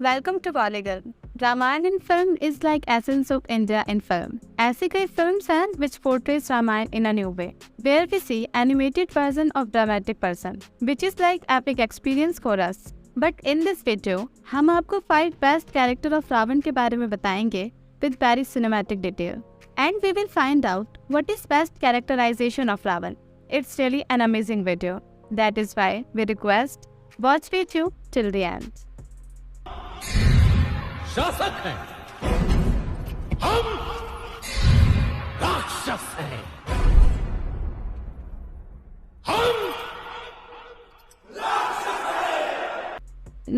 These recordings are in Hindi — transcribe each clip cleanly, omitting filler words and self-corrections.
Welcome to Polygon. Ramayana in film is like essence of India in film. ऐसी कई films हैं which portrays Ramayana in a new way, where we see animated version of dramatic person, which is like epic experience for us. But in this video, हम आपको 5 best character of रावण के बारे में बताएंगे with very cinematic detail. And we will find out what is best characterization of Ravan. It's really an amazing video. That is why we request watch video till the end. शासक हैं हम, राक्षस हैं हम।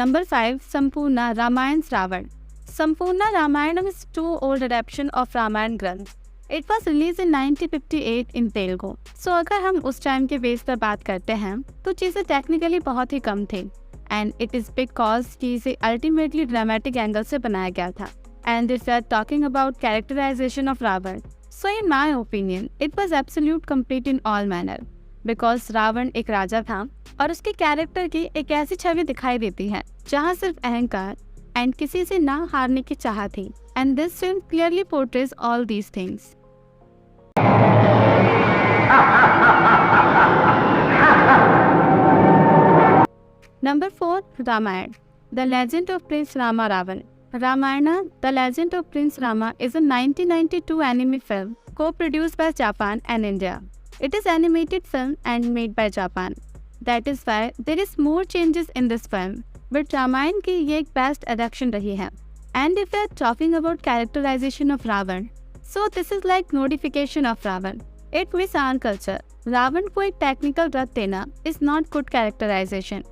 Number 5. Sampurna Ramayan's Ravan. Sampurna Ramayanam is too old adaptation of Ramayana Granth. It was released in 1958 in Telugu. So अगर हम उस टाइम के बेस पर बात करते हैं तो चीज़ें टेक्निकली बहुत ही कम थी. And it is because कि इसे ultimately dramatic angle से बनाया गया था. And if we are talking about characterization of Ravan, so in my opinion, it was absolute complete in all manner. Because Ravan एक राजा था और उसके कैरेक्टर की एक ऐसी छवि दिखाई देती है जहाँ सिर्फ अहंकार एंड किसी से ना हारने की चाह थी. And this film clearly portrays all these things. Number 4. Ramayana. The Legend of Prince Rama Ravan. Ramayana, The Legend of Prince Rama is a 1992 anime film co-produced by Japan and India. It is animated film and made by Japan. That is why there is more changes in this film. But Ramayan की ये एक best adaptation रही है. And if we are talking about characterization of Ravan, so this is like glorification of Ravan. It means our culture. Ravan को एक technical रथ देना is not good characterization.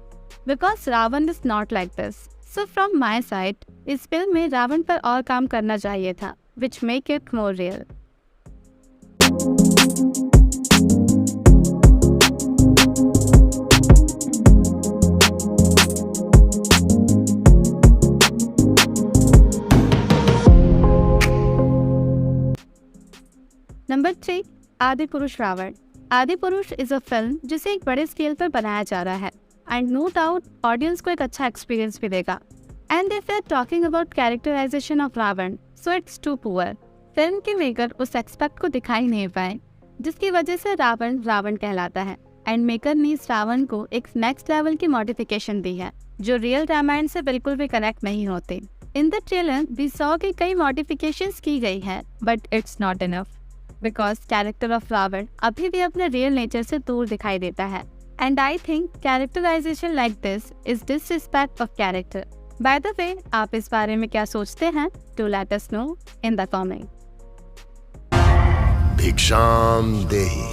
Because Ravan is not like this. So from my side, इस फिल्म में रावण पर और काम करना चाहिए था, which make it more real. Number 3. Adipurush Ravan. Adipurush is a film जिसे एक बड़े स्केल पर बनाया जा रहा है and no doubt ऑडियंस को एक अच्छा एक्सपीरियंस भी देगा. And if we are talking about characterization of Ravan, so it's too poor. Film के मेकर उस एक्सपेक्ट को दिखा ही नहीं पाए जिसकी वजह से रावण रावण कहलाता है. एंड मेकर ने इस रावण को एक नेक्स्ट लेवल की मॉडिफिकेशन दी है जो रियल रामायण से बिल्कुल भी कनेक्ट नहीं होते. In the trailer we saw कि कई मॉडिफिकेशंस की गई है but it's not enough because character of Ravan अभी भी अपने रियल नेचर से दूर दिखाई देता है. And I think characterization like this is disrespect of character. By the way, आप इस बारे में क्या सोचते हैं? Do let us know in the comment. भिक्षाम देहि.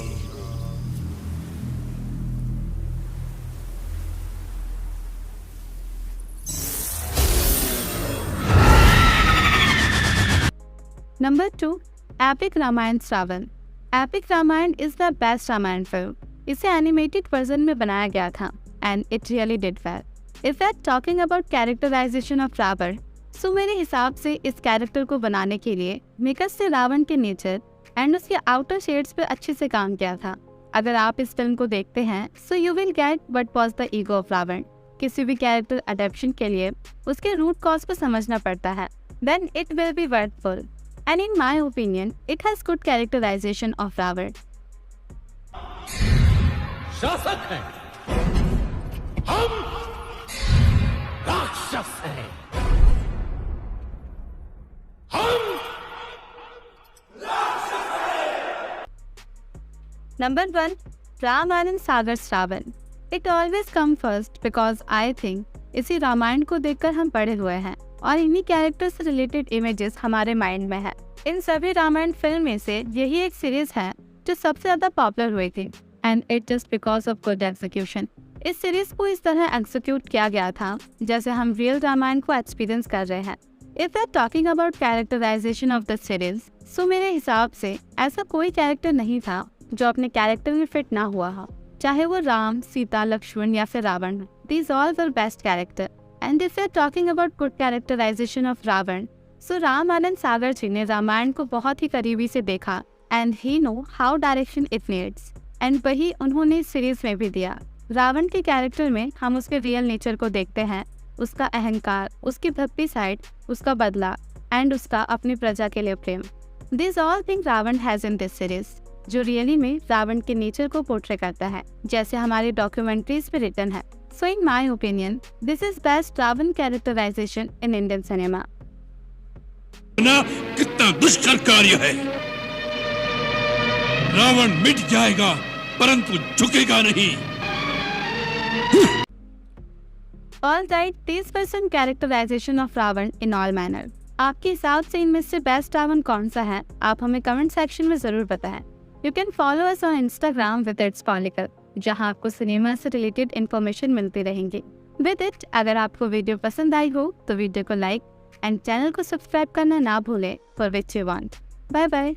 Number 2. Epic Ramayan's Ravan. Epic Ramayan is the best Ramayan film. इसे एनिमेटेड वर्जन में बनाया गया था and it really did well. If we are talking about characterization of Ravan, so मेरे हिसाब से इस कैरेक्टर को बनाने के लिए मेकर्स ने रावण के नेचर एंड उसके आउटर शेड्स पे अच्छे से काम किया था. अगर आप इस फिल्म को देखते हैं so you will get what was the ego of Ravan. किसी भी कैरेक्टर अडेप्शन के लिए उसके रूट कॉज को समझना पड़ता है, then it will be worthful. And in my opinion it has good characterization of Ravan. शासक हैं हम, राक्षस हैं हम। Number 1. Ramanand Sagar's Ravan. It always come first because I think इसी रामायण को देखकर हम पढ़े हुए हैं और इन्हीं कैरेक्टर से रिलेटेड इमेजेस हमारे माइंड में है. इन सभी रामायण फिल्म में से यही एक सीरीज है जो सबसे ज्यादा पॉपुलर हुई थी and it just because of good execution. इस सीरीज को इस तरह एग्जीक्यूट किया गया था जैसे हम रियल रामायण को एक्सपीरियंस कर रहे हैं. If we are talking about characterization of the series, so मेरे हिसाब से ऐसा कोई कैरेक्टर नहीं था जो अपने कैरेक्टर में फिट ना हुआ हो, चाहे वो राम, सीता, लक्ष्मण या फिर Ravan. These all were best character. And if we are talking about good characterization of Ravan, so Ramanand Sagar ji ने रामायण को बहुत ही करीबी से देखा and he know how direction it needs. एंड वही उन्होंने इस सीरीज में भी दिया. रावण के कैरेक्टर में हम उसके रियल नेचर को देखते हैं उसका अहंकार, उसकी भक्ति साइड, उसका बदला एंड उसका अपनी प्रजा के लिए प्रेम। This all thing Ravan has in this series, जो रियली में रावण के नेचर को पोर्ट्रे करता है, जैसे हमारी डॉक्यूमेंट्रीज में रिटन है। So in my opinion this is best Ravan characterization in Indian cinema. कितना दुष्कर कार्य है। रावण मिट जाएगा परंतु झुकेगा नहीं। All right, 30% characterization of Ravan in all manner. आपके हिसाब से इनमें से बेस्ट रावण कौन सा है, आप हमें कमेंट सेक्शन में जरूर बताएं। You can follow us on Instagram with it's political, जहां आपको सिनेमा से रिलेटेड इन्फॉर्मेशन मिलती रहेंगी। विद इट, अगर आपको वीडियो पसंद आई हो तो वीडियो को लाइक एंड चैनल को सब्सक्राइब करना ना भूलें for which you want. Bye bye.